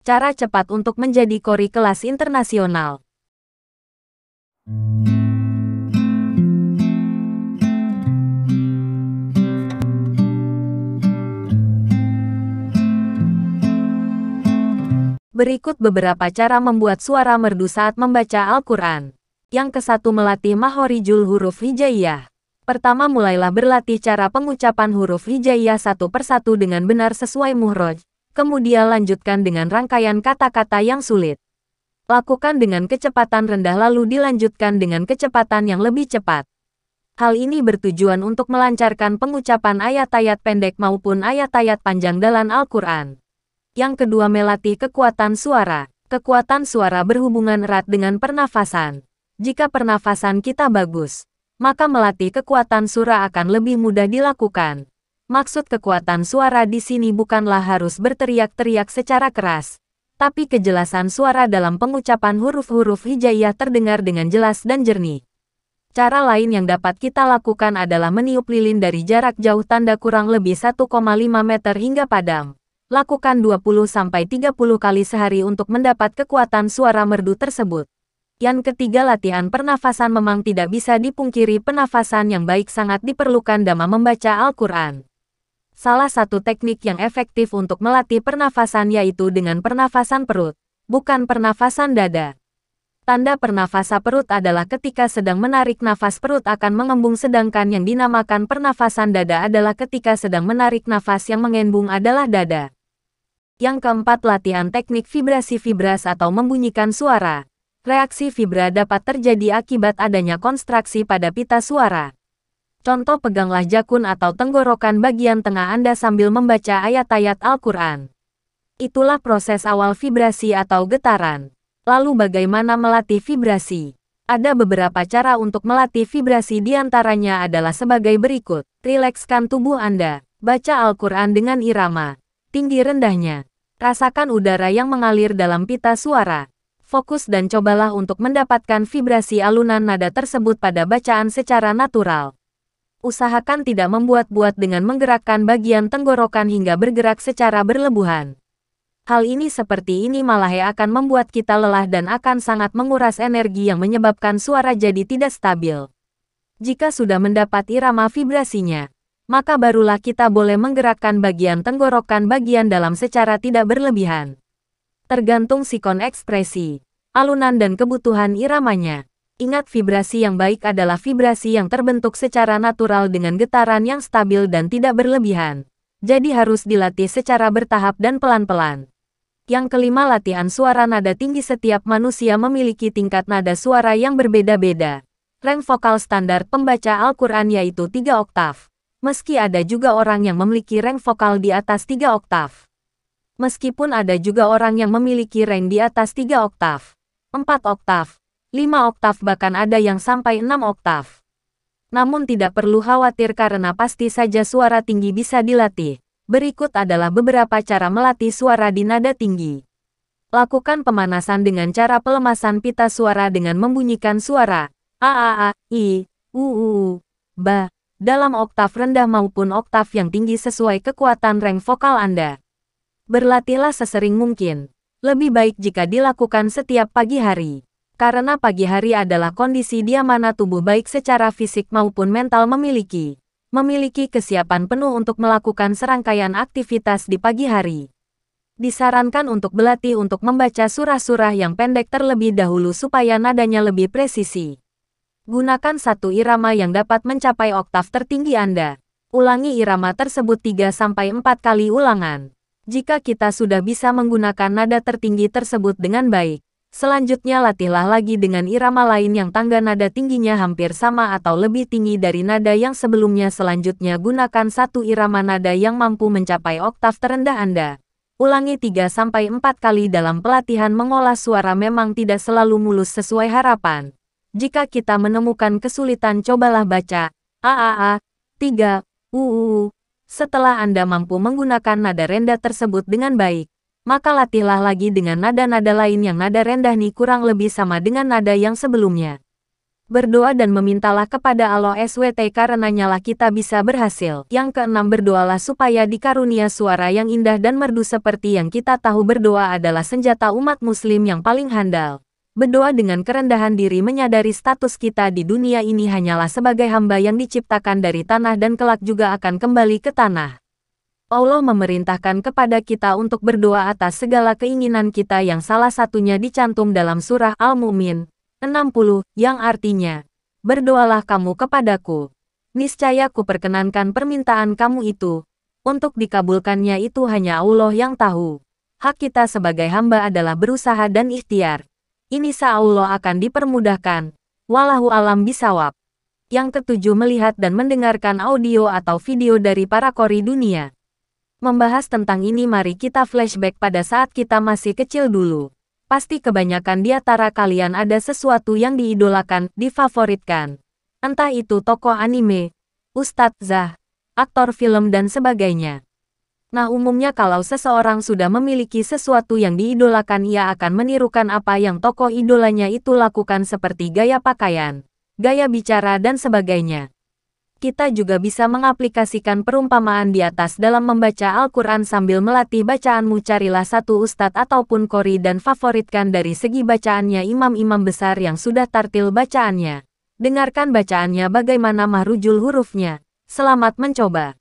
Cara cepat untuk menjadi kori kelas internasional. Berikut beberapa cara membuat suara merdu saat membaca Al-Quran. Yang ke-1, melatih makhorijul huruf hijaiyah. Pertama, mulailah berlatih cara pengucapan huruf hijaiyah satu persatu dengan benar sesuai muhraj. Kemudian lanjutkan dengan rangkaian kata-kata yang sulit. Lakukan dengan kecepatan rendah lalu dilanjutkan dengan kecepatan yang lebih cepat. Hal ini bertujuan untuk melancarkan pengucapan ayat-ayat pendek maupun ayat-ayat panjang dalam Al-Quran. Yang kedua, melatih kekuatan suara. Kekuatan suara berhubungan erat dengan pernafasan. Jika pernafasan kita bagus, maka melatih kekuatan suara akan lebih mudah dilakukan. Maksud kekuatan suara di sini bukanlah harus berteriak-teriak secara keras, tapi kejelasan suara dalam pengucapan huruf-huruf hijaiyah terdengar dengan jelas dan jernih. Cara lain yang dapat kita lakukan adalah meniup lilin dari jarak jauh tanda kurang lebih 1,5 meter hingga padam. Lakukan 20-30 kali sehari untuk mendapat kekuatan suara merdu tersebut. Yang ketiga, latihan pernafasan. Memang tidak bisa dipungkiri pernafasan yang baik sangat diperlukan dalam membaca Al-Quran. Salah satu teknik yang efektif untuk melatih pernafasan yaitu dengan pernafasan perut, bukan pernafasan dada. Tanda pernafasan perut adalah ketika sedang menarik nafas perut akan mengembung, sedangkan yang dinamakan pernafasan dada adalah ketika sedang menarik nafas yang mengembung adalah dada. Yang keempat, latihan teknik vibrasi vibras atau membunyikan suara. Reaksi vibra dapat terjadi akibat adanya kontraksi pada pita suara. Contoh, peganglah jakun atau tenggorokan bagian tengah Anda sambil membaca ayat-ayat Al-Quran. Itulah proses awal vibrasi atau getaran. Lalu bagaimana melatih vibrasi? Ada beberapa cara untuk melatih vibrasi, diantaranya adalah sebagai berikut. Rilekskan tubuh Anda. Baca Al-Quran dengan irama tinggi rendahnya. Rasakan udara yang mengalir dalam pita suara. Fokus dan cobalah untuk mendapatkan vibrasi alunan nada tersebut pada bacaan secara natural. Usahakan tidak membuat-buat dengan menggerakkan bagian tenggorokan hingga bergerak secara berlebihan. Hal ini seperti ini malah akan membuat kita lelah dan akan sangat menguras energi yang menyebabkan suara jadi tidak stabil. Jika sudah mendapat irama vibrasinya, maka barulah kita boleh menggerakkan bagian tenggorokan bagian dalam secara tidak berlebihan. Tergantung sikon ekspresi, alunan dan kebutuhan iramanya. Ingat, vibrasi yang baik adalah vibrasi yang terbentuk secara natural dengan getaran yang stabil dan tidak berlebihan. Jadi harus dilatih secara bertahap dan pelan-pelan. Yang kelima, latihan suara nada tinggi. Setiap manusia memiliki tingkat nada suara yang berbeda-beda. Rang vokal standar pembaca Al-Quran yaitu 3 oktav. Meski ada juga orang yang memiliki rang vokal di atas 3 oktav. Meskipun ada juga orang yang memiliki rang di atas 3 oktav, 4 oktav, 5 oktav, bahkan ada yang sampai 6 oktav. Namun tidak perlu khawatir karena pasti saja suara tinggi bisa dilatih. Berikut adalah beberapa cara melatih suara di nada tinggi. Lakukan pemanasan dengan cara pelemasan pita suara dengan membunyikan suara a, i, u, ba dalam oktav rendah maupun oktav yang tinggi sesuai kekuatan rang vokal Anda. Berlatihlah sesering mungkin. Lebih baik jika dilakukan setiap pagi hari. Karena pagi hari adalah kondisi di mana tubuh baik secara fisik maupun mental memiliki kesiapan penuh untuk melakukan serangkaian aktivitas di pagi hari. Disarankan untuk berlatih untuk membaca surah-surah yang pendek terlebih dahulu supaya nadanya lebih presisi. Gunakan satu irama yang dapat mencapai oktav tertinggi Anda. Ulangi irama tersebut 3-4 kali ulangan. Jika kita sudah bisa menggunakan nada tertinggi tersebut dengan baik, selanjutnya latihlah lagi dengan irama lain yang tangga nada tingginya hampir sama atau lebih tinggi dari nada yang sebelumnya. Selanjutnya gunakan satu irama nada yang mampu mencapai oktav terendah Anda. Ulangi 3-4 kali. Dalam pelatihan mengolah suara memang tidak selalu mulus sesuai harapan. Jika kita menemukan kesulitan, cobalah baca a, 3, u. Setelah Anda mampu menggunakan nada rendah tersebut dengan baik, maka latihlah lagi dengan nada-nada lain yang nada rendah nih kurang lebih sama dengan nada yang sebelumnya. Berdoa dan memintalah kepada Allah SWT karenanya lah kita bisa berhasil. Yang keenam, berdoalah supaya dikarunia suara yang indah dan merdu seperti yang kita tahu berdoa adalah senjata umat muslim yang paling handal. Berdoa dengan kerendahan diri menyadari status kita di dunia ini hanyalah sebagai hamba yang diciptakan dari tanah dan kelak juga akan kembali ke tanah. Allah memerintahkan kepada kita untuk berdoa atas segala keinginan kita yang salah satunya dicantum dalam surah Al-Mu'min 60, yang artinya, berdoalah kamu kepadaku. Niscaya ku perkenankan permintaan kamu itu. Untuk dikabulkannya itu hanya Allah yang tahu. Hak kita sebagai hamba adalah berusaha dan ikhtiar. Insya Allah akan dipermudahkan. Wallahu alam bisawab. Yang ketujuh, melihat dan mendengarkan audio atau video dari para qori dunia. Membahas tentang ini, mari kita flashback pada saat kita masih kecil dulu. Pasti kebanyakan di antara kalian ada sesuatu yang diidolakan, difavoritkan. Entah itu tokoh anime, ustadzah, aktor film dan sebagainya. Nah, umumnya kalau seseorang sudah memiliki sesuatu yang diidolakan, ia akan menirukan apa yang tokoh idolanya itu lakukan seperti gaya pakaian, gaya bicara dan sebagainya. Kita juga bisa mengaplikasikan perumpamaan di atas dalam membaca Al-Quran sambil melatih bacaanmu. Carilah satu ustadz ataupun qori dan favoritkan dari segi bacaannya imam-imam besar yang sudah tartil bacaannya. Dengarkan bacaannya bagaimana mahrujul hurufnya. Selamat mencoba.